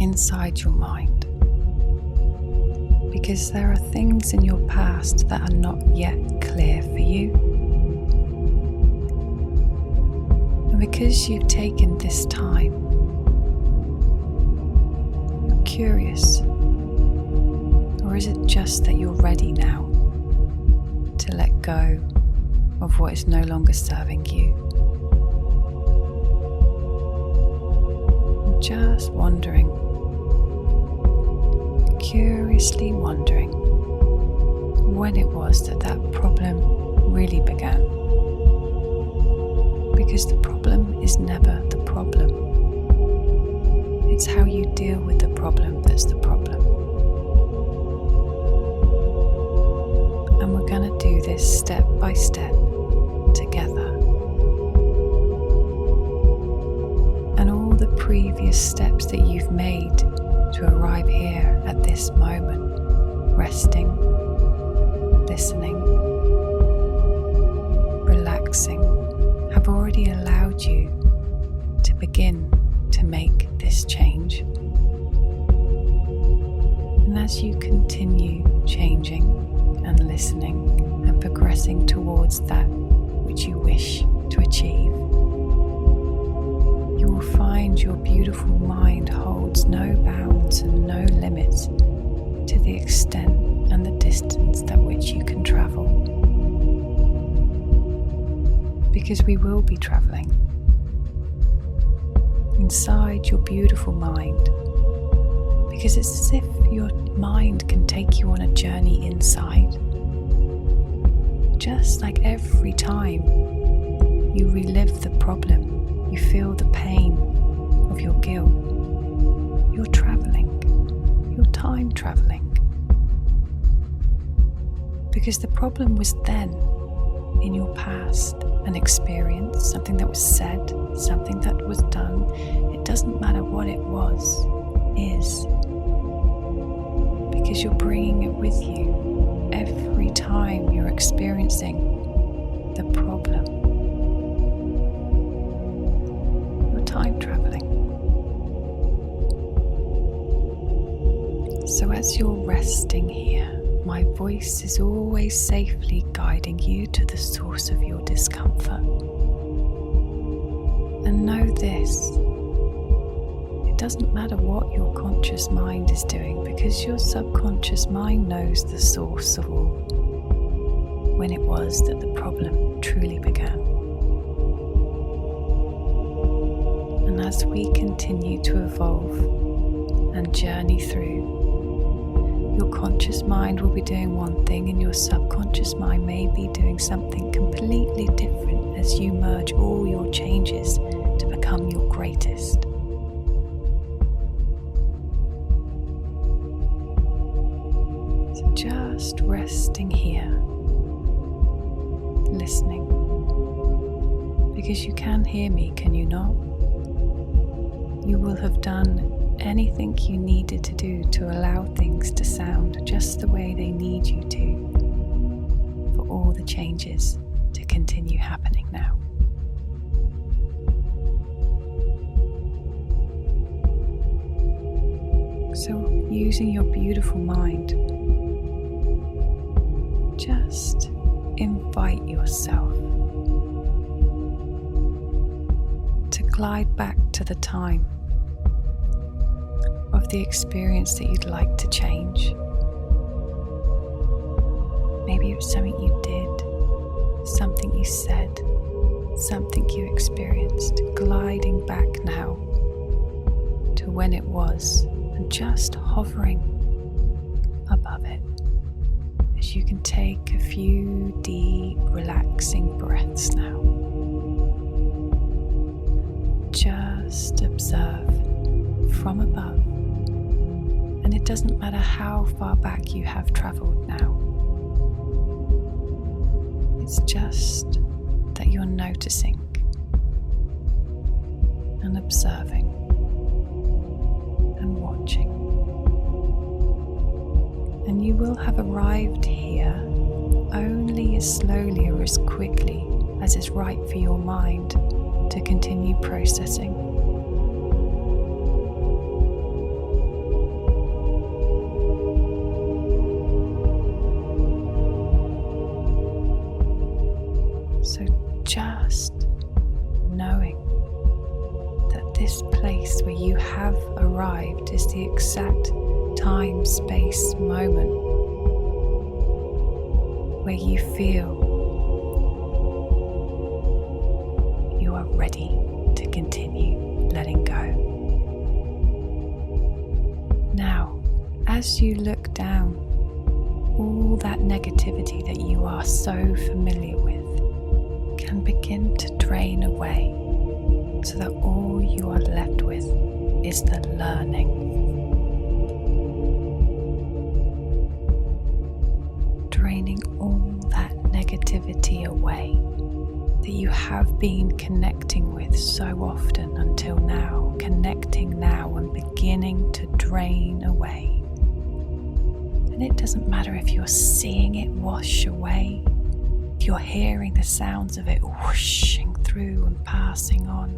inside your mind, because there are things in your past that are not yet clear for you. And because you've taken this time, you're curious, or is it just that you're ready now to let go of what is no longer serving you? I'm just wondering, curiously wondering when it was that problem really began. Because the problem is never the problem. It's how you deal with the problem that's the problem. And we're going to do this step by step together. And all the previous steps that you've made to arrive here at this moment, resting, listening, relaxing, have already allowed you to begin to make this change. And as you continue changing and listening and progressing towards that which you wish to achieve, you will find your beautiful mind holds no bounds and no limits to the extent and the distance that which you can travel. Because we will be traveling inside your beautiful mind, because it's as if your mind can take you on a journey inside. Just like every time you relive the problem, you feel the pain of your guilt, you're traveling, you're time traveling. Because the problem was then, in your past, an experience, something that was said, something that was done. It doesn't matter what it was, is. Because you're bringing it with you every time you're experiencing the problem. You're time traveling. So as you're resting here, my voice is always safely guiding you to the source of your discomfort. And know this, it doesn't matter what your conscious mind is doing, because your subconscious mind knows the source of all, when it was that the problem truly began. And as we continue to evolve and journey through, your conscious mind will be doing one thing and your subconscious mind may be doing something completely different as you merge all your changes to become your greatest. So just resting here, listening, because you can hear me, can you not? You will have done anything you needed to do to allow things to sound just the way they need you to, for all the changes to continue happening now. So, using your beautiful mind, just invite yourself to glide back to the time of the experience that you'd like to change. Maybe it was something you did, something you said, something you experienced, gliding back now to when it was and just hovering above it as you can take a few deep, relaxing breaths now. Just observe from above. And it doesn't matter how far back you have traveled now. It's just that you're noticing and observing and watching. And you will have arrived here only as slowly or as quickly as is right for your mind to continue processing. So just knowing that this place where you have arrived is the exact time, space, moment where you feel you are ready to continue letting go. Now, as you look down, all that negativity that you are so familiar with can begin to drain away, so that all you are left with is the learning. Draining all that negativity away that you have been connecting with so often until now, connecting now and beginning to drain away. And it doesn't matter if you're seeing it wash away, if you're hearing the sounds of it whooshing through and passing on.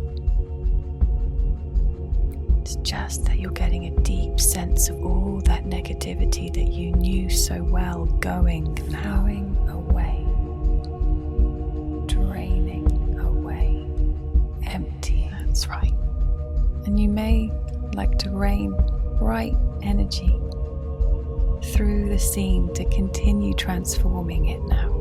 It's just that you're getting a deep sense of all that negativity that you knew so well going, flowing away, draining away, empty. That's right. And you may like to rain bright energy through the scene to continue transforming it now.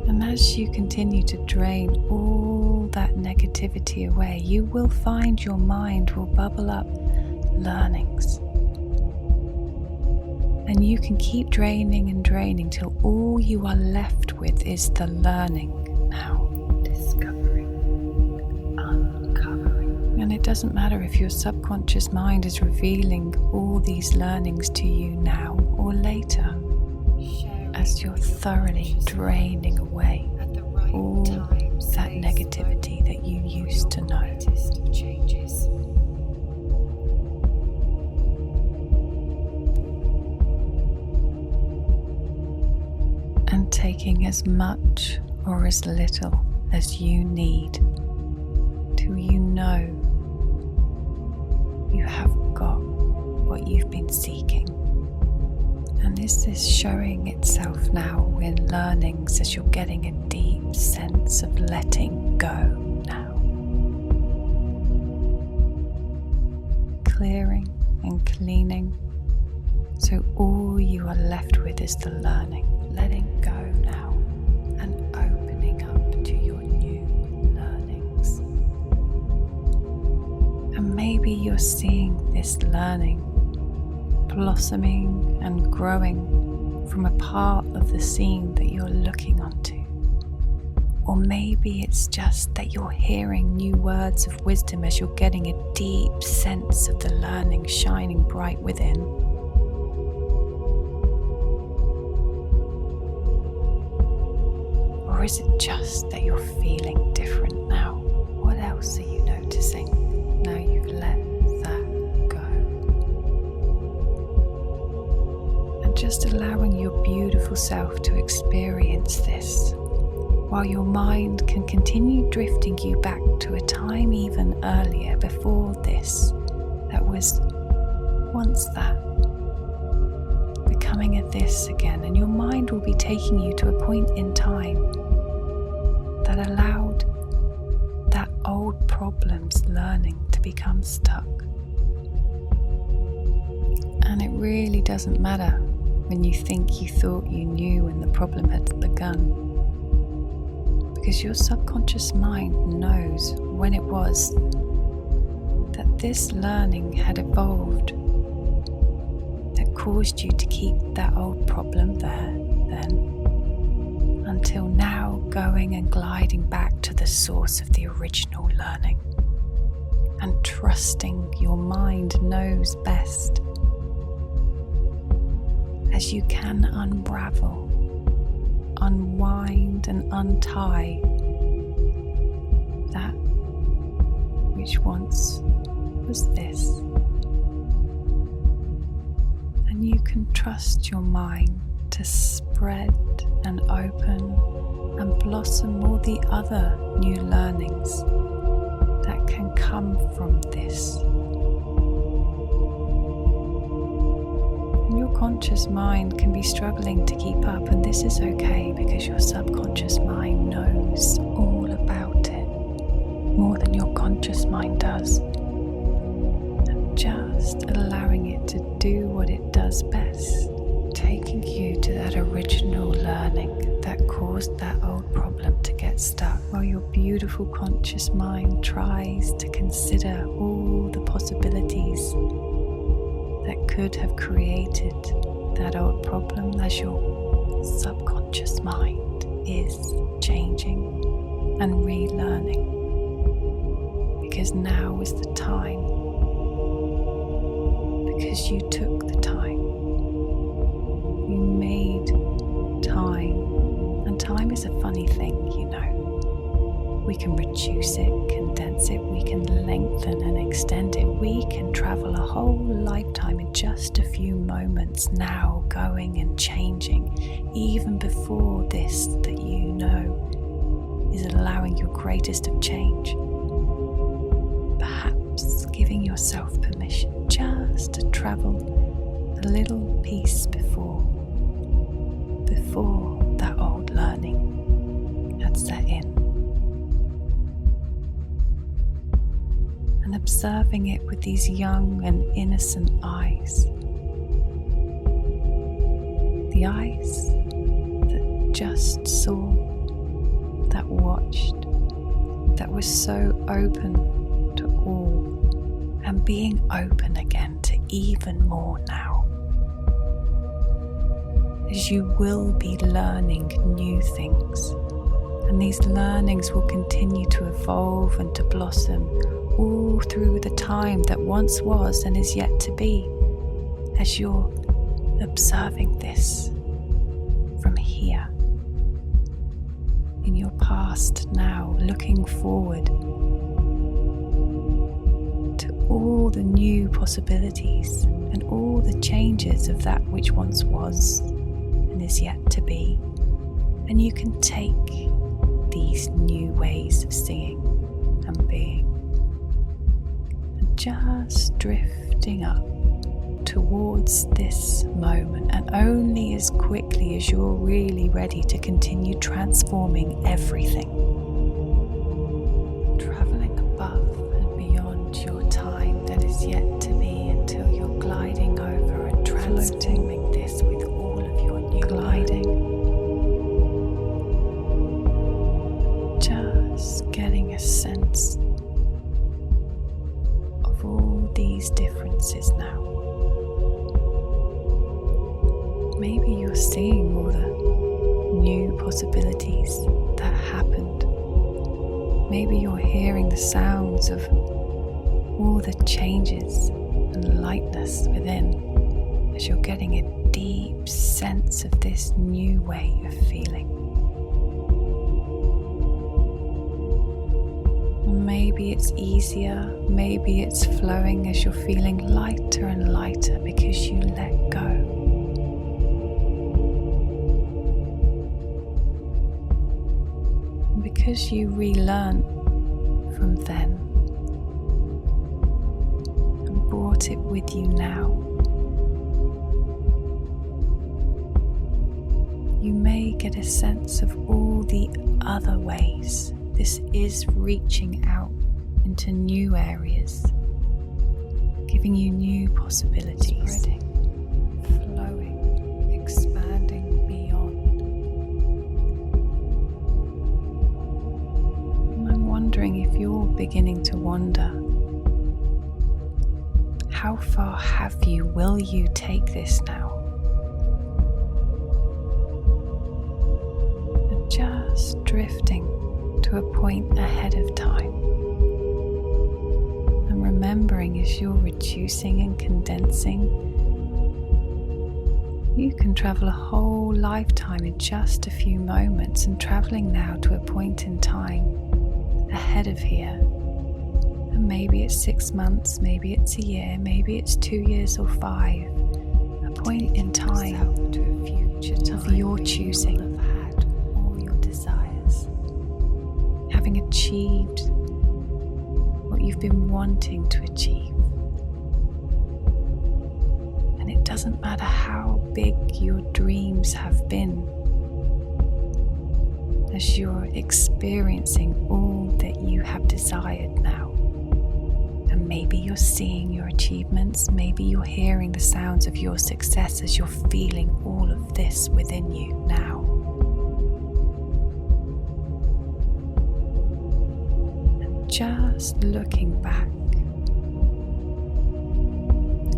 And as you continue to drain all that negativity away, you will find your mind will bubble up learnings. And you can keep draining and draining till all you are left with is the learning now. Discovering, uncovering. And it doesn't matter if your subconscious mind is revealing all these learnings to you now or later, as you're thoroughly draining away all that negativity that you used to know. And taking as much or as little as you need till you know you have got what you've been seeking. And this is showing itself now in learnings as you're getting a deep sense of letting go now. Clearing and cleaning, so all you are left with is the learning. Letting go now and opening up to your new learnings. And maybe you're seeing this learning blossoming and growing from a part of the scene that you're looking onto. Or maybe it's just that you're hearing new words of wisdom as you're getting a deep sense of the learning shining bright within. Or is it just that you're feeling different now? What else are you noticing now you've let that go? And just allowing your beautiful self to experience this, while your mind can continue drifting you back to a time even earlier before this, that was once that, becoming a this again, and your mind will be taking you to a point in time that allowed that old problem's learning to become stuck. And it really doesn't matter when you think you thought you knew when the problem had begun, because your subconscious mind knows when it was that this learning had evolved that caused you to keep that old problem there then, until now going and gliding back to the source of the original learning and trusting your mind knows best, as you can unravel, unwind and untie that which once was this. And you can trust your mind to spread and open and blossom all the other new learnings that can come from this. And you're conscious mind can be struggling to keep up, and this is okay because your subconscious mind knows all about it, more than your conscious mind does. And just allowing it to do what it does best, taking you to that original learning that caused that old problem to get stuck, while your beautiful conscious mind tries to consider all the possibilities that could have created that old problem, as your subconscious mind is changing and relearning. Because now is the time, because you took the time, you made time, and time is a funny thing, you know. We can reduce it, condense it, we can lengthen and extend it, we can travel a whole lifetime in just a few moments now, going and changing, even before this that you know is allowing your greatest of change. Perhaps giving yourself permission just to travel a little piece before that old learning had set in. And observing it with these young and innocent eyes. The eyes that just saw, that watched, that was so open to all, and being open again to even more now. As you will be learning new things, and these learnings will continue to evolve and to blossom all through the time that once was and is yet to be, as you're observing this from here, in your past now, looking forward to all the new possibilities and all the changes of that which once was and is yet to be. And you can take these new ways of seeing and being, just drifting up towards this moment, and only as quickly as you're really ready to continue transforming everything, traveling above and beyond your time that is yet to be, until you're gliding over and transforming this with all of your new gliding, just getting a sense all these differences now. Maybe you're seeing all the new possibilities that happened. Maybe you're hearing the sounds of all the changes and lightness within, as you're getting a deep sense of this new way of feeling. Maybe it's easier, maybe it's flowing as you're feeling lighter and lighter because you let go. And because you relearn from then and brought it with you now, you may get a sense of all the other ways this is reaching out into new areas, giving you new possibilities, spreading, flowing, expanding beyond. And I'm wondering if you're beginning to wonder, how far will you take this now? And just drifting to a point ahead of time, and remembering as you're reducing and condensing, you can travel a whole lifetime in just a few moments, and traveling now to a point in time ahead of here. And maybe it's 6 months, maybe it's a year, maybe it's 2 years or 5, a point in time to a future time of your choosing, have had all your desires, having achieved what you've been wanting to achieve. And it doesn't matter how big your dreams have been, as you're experiencing all that you have desired now. And maybe you're seeing your achievements, maybe you're hearing the sounds of your success as you're feeling all of this within you now. And just looking back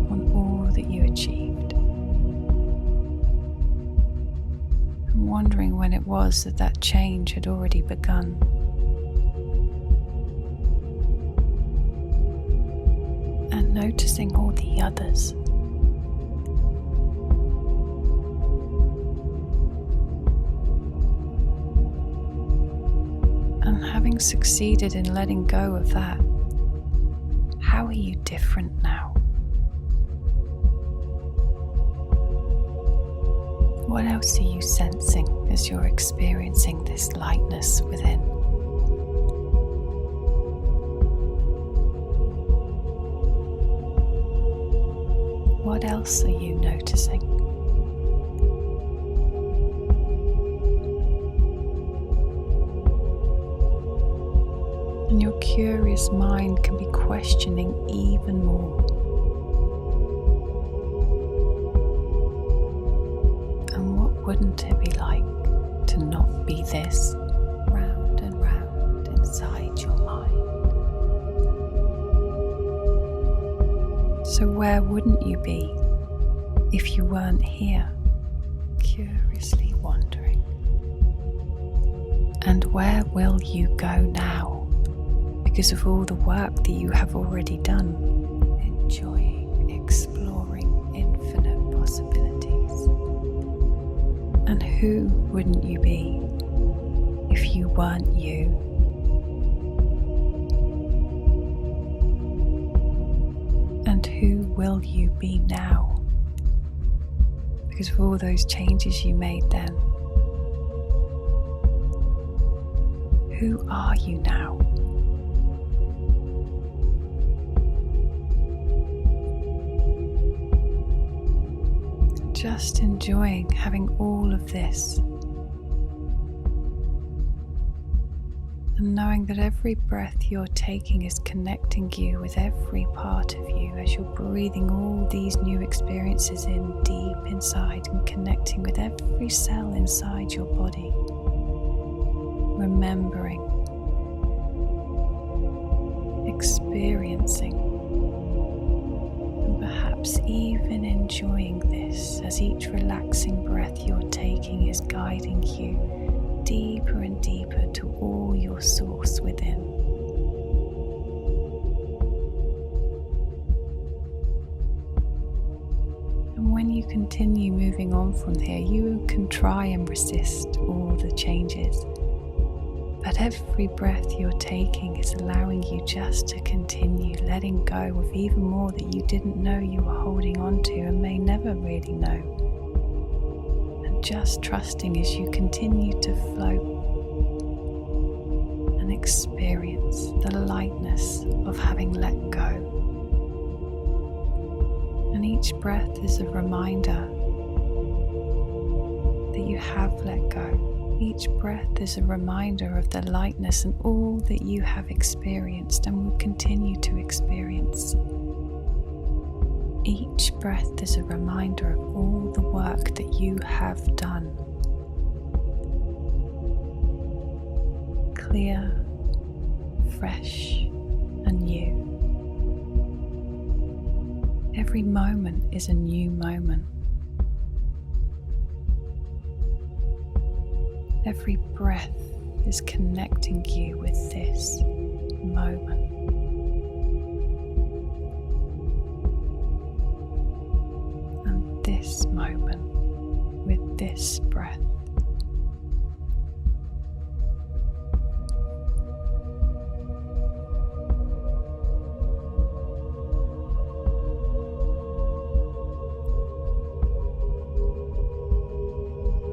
on all that you achieved, and wondering when it was that change had already begun. And noticing all the others. And having succeeded in letting go of that, how are you different now? What else are you sensing as you're experiencing this lightness within? What else are you noticing? And your curious mind can be questioning even more. And what wouldn't it be like to not be this, round and round inside your mind? So where wouldn't you be if you weren't here, curiously wondering? And where will you go now, because of all the work that you have already done, enjoying, exploring infinite possibilities? And who wouldn't you be if you weren't you? And who will you be now, because of all those changes you made then? Who are you now? Just enjoying having all of this, and knowing that every breath you're taking is connecting you with every part of you as you're breathing all these new experiences in deep inside and connecting with every cell inside your body. Remembering, experiencing, and perhaps even enjoying this as each relaxing breath you're taking is guiding you deeper and deeper to all your source within. And when you continue moving on from here, you can try and resist all the changes. But every breath you're taking is allowing you just to continue letting go of even more that you didn't know you were holding on to and may never really know. Just trusting as you continue to float and experience the lightness of having let go. And each breath is a reminder that you have let go. Each breath is a reminder of the lightness and all that you have experienced and will continue to experience. Each breath is a reminder of all the work that you have done. Clear, fresh, and new. Every moment is a new moment. Every breath is connecting you with this moment. This moment with this breath.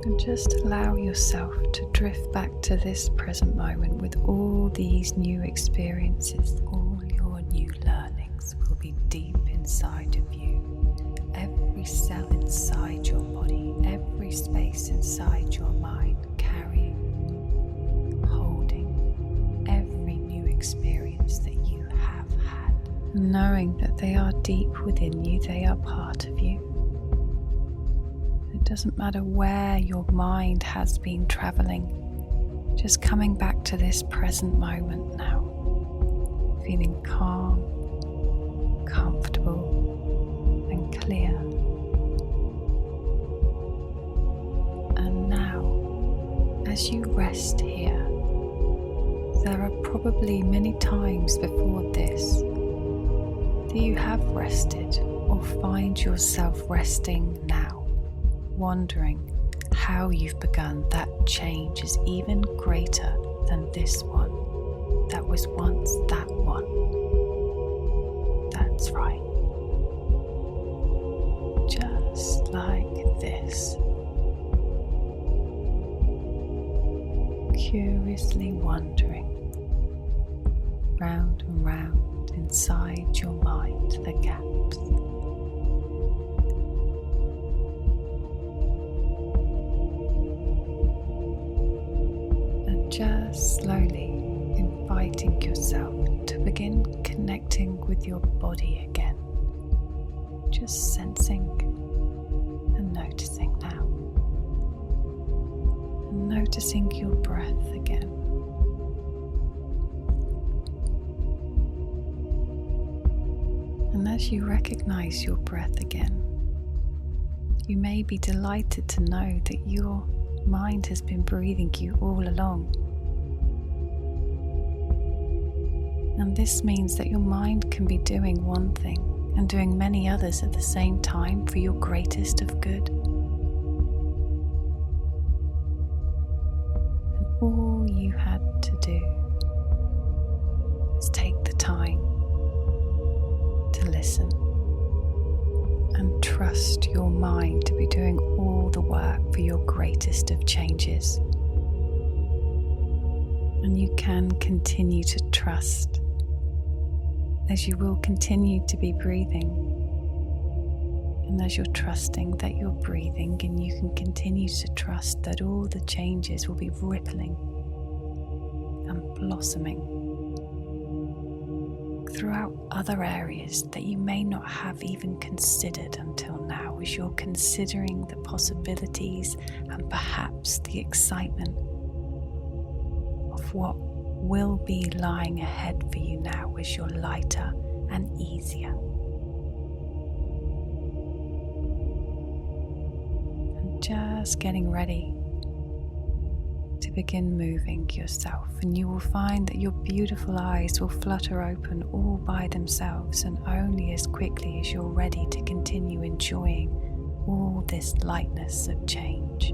And just allow yourself to drift back to this present moment with all these new experiences. All your new learnings will be deep inside of you. Every every cell inside your body, every space inside your mind, carrying, holding every new experience that you have had, knowing that they are deep within you, they are part of you. It doesn't matter where your mind has been traveling, just coming back to this present moment now, feeling calm, comfortable and clear. And now, as you rest here, there are probably many times before this that you have rested or find yourself resting now, wondering how you've begun that change is even greater than this one that was once that one. That's right. Just like this. Curiously wandering round and round inside your mind, the gaps. And just slowly inviting yourself to begin connecting with your body again. Just sensing and noticing now. And noticing your breath again. And as you recognize your breath again, you may be delighted to know that your mind has been breathing you all along. And this means that your mind can be doing one thing and doing many others at the same time for your greatest of good. And all you had to do is take the time to listen and trust your mind to be doing all the work for your greatest of changes. And you can continue to trust as you will continue to be breathing, and as you're trusting that you're breathing, and you can continue to trust that all the changes will be rippling and blossoming throughout other areas that you may not have even considered until now, as you're considering the possibilities and perhaps the excitement of what will be lying ahead for you now as you're lighter and easier. And just getting ready to begin moving yourself, and you will find that your beautiful eyes will flutter open all by themselves, and only as quickly as you're ready to continue enjoying all this lightness of change.